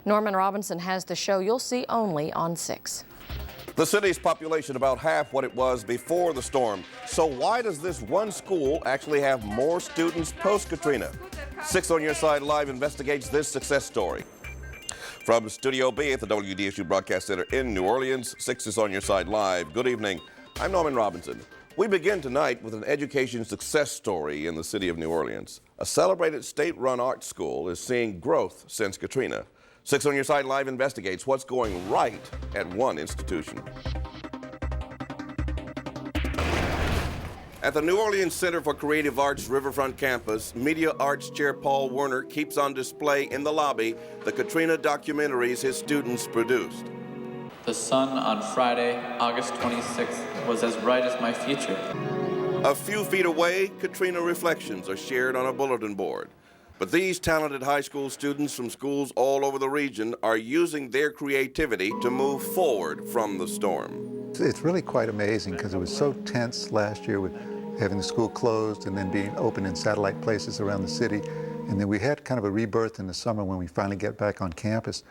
Norman Robinson has the show you'll see only on 6. The city's population about half what it was before the storm. So why does this one school actually have more students post-Katrina? 6 on Your Side Live investigates this success story. From Studio B at the WDSU Broadcast Center in New Orleans, 6 is On Your Side Live. Good evening. I'm Norman Robinson. We begin tonight with an education success story in the city of New Orleans. A celebrated state-run art school is seeing growth since Katrina. 6 on Your Side Live investigates what's going right at one institution. At the New Orleans Center for Creative Arts Riverfront Campus, Media Arts Chair Paul Werner keeps on display in the lobby the Katrina documentaries his students produced. The sun on Friday, August 26th, was as bright as my future. A few feet away, Katrina reflections are shared on a bulletin board. But these talented high school students from schools all over the region are using their creativity to move forward from the storm. It's really quite amazing because it was so tense last year with having the school closed and then being open in satellite places around the city. And then we had kind of a rebirth in the summer when we finally get back on campus.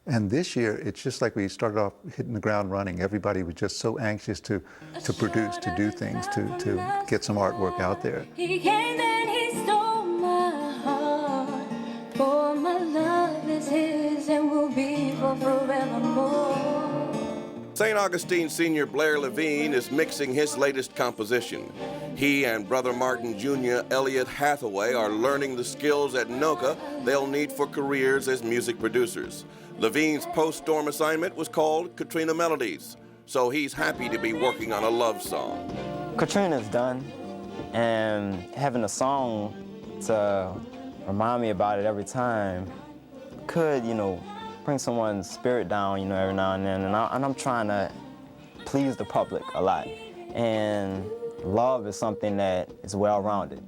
And this year, it's just like we started off hitting the ground running. Everybody was just so anxious to produce, to do things, to get some artwork out there. He came and he stole my heart, for my love is his and will be for forevermore. St. Augustine senior Blair Levine is mixing his latest composition. He and brother Martin Jr. Elliott Hathaway are learning the skills at NOCCA they'll need for careers as music producers. Levine's post-storm assignment was called Katrina Melodies, so he's happy to be working on a love song. Katrina's done, and having a song to remind me about it every time could, bring someone's spirit down, every now and then. And I'm trying to please the public a lot. And love is something that is well-rounded.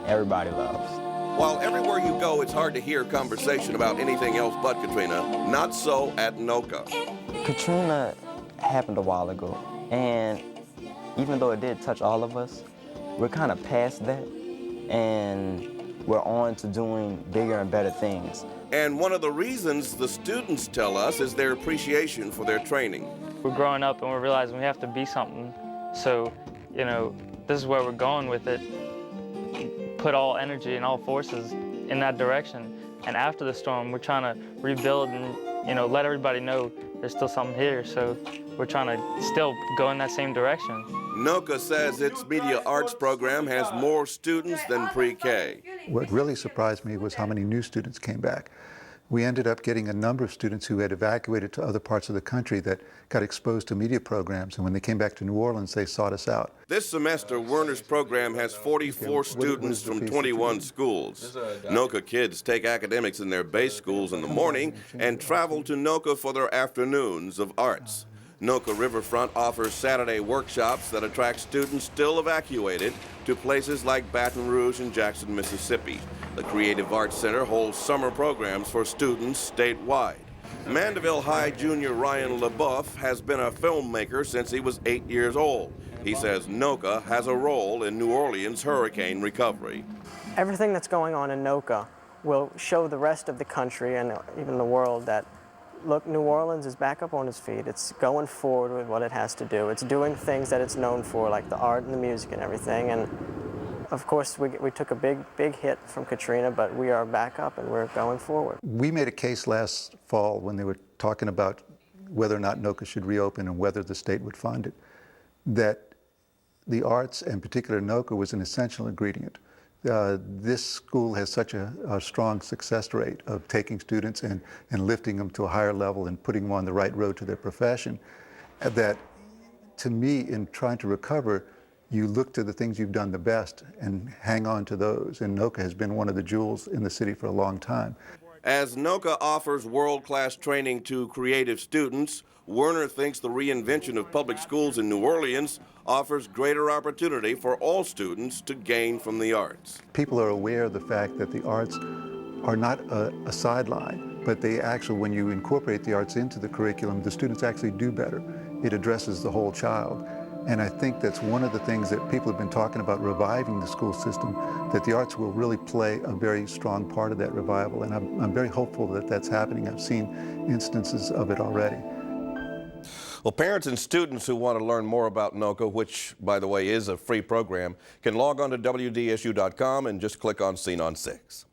Everybody loves. While everywhere you go, it's hard to hear conversation about anything else but Katrina, not so at NOCCA. Katrina happened a while ago, and even though it did touch all of us, we're kind of past that, and we're on to doing bigger and better things. And one of the reasons the students tell us is their appreciation for their training. We're growing up and we're realizing we have to be something, so, this is where we're going with it. Put all energy and all forces in that direction. And after the storm, we're trying to rebuild and, let everybody know there's still something here. So we're trying to still go in that same direction. NOCCA says its media arts program has more students than pre-K. What really surprised me was how many new students came back. We ended up getting a number of students who had evacuated to other parts of the country that got exposed to media programs, and when they came back to New Orleans, they sought us out. This semester, Werner's program has 44 students from 21 schools. NOCCA kids take academics in their base schools in the morning and travel to NOCCA for their afternoons of arts. NOCCA Riverfront offers Saturday workshops that attract students still evacuated to places like Baton Rouge and Jackson, Mississippi. The Creative Arts Center holds summer programs for students statewide. Mandeville High junior Ryan LaBeouf has been a filmmaker since he was 8 years old. He says NOCCA has a role in New Orleans' hurricane recovery. Everything that's going on in NOCCA will show the rest of the country and even the world that, look, New Orleans is back up on its feet. It's going forward with what it has to do. It's doing things that it's known for, like the art and the music and everything. And of course, we took a big hit from Katrina, but we are back up and we're going forward. We made a case last fall when they were talking about whether or not NOCCA should reopen and whether the state would fund it, that the arts, and particular NOCCA, was an essential ingredient. This school has such a strong success rate of taking students and lifting them to a higher level and putting them on the right road to their profession, that to me, in trying to recover, you look to the things you've done the best and hang on to those. And NOCCA has been one of the jewels in the city for a long time. As NOCCA offers world-class training to creative students, Werner thinks the reinvention of public schools in New Orleans offers greater opportunity for all students to gain from the arts. People are aware of the fact that the arts are not a sideline, but they actually, when you incorporate the arts into the curriculum, the students actually do better. It addresses the whole child. And I think that's one of the things that people have been talking about, reviving the school system, that the arts will really play a very strong part of that revival. And I'm very hopeful that that's happening. I've seen instances of it already. Well, parents and students who want to learn more about NOCCA, which, by the way, is a free program, can log on to WDSU.com and just click on Scene on 6.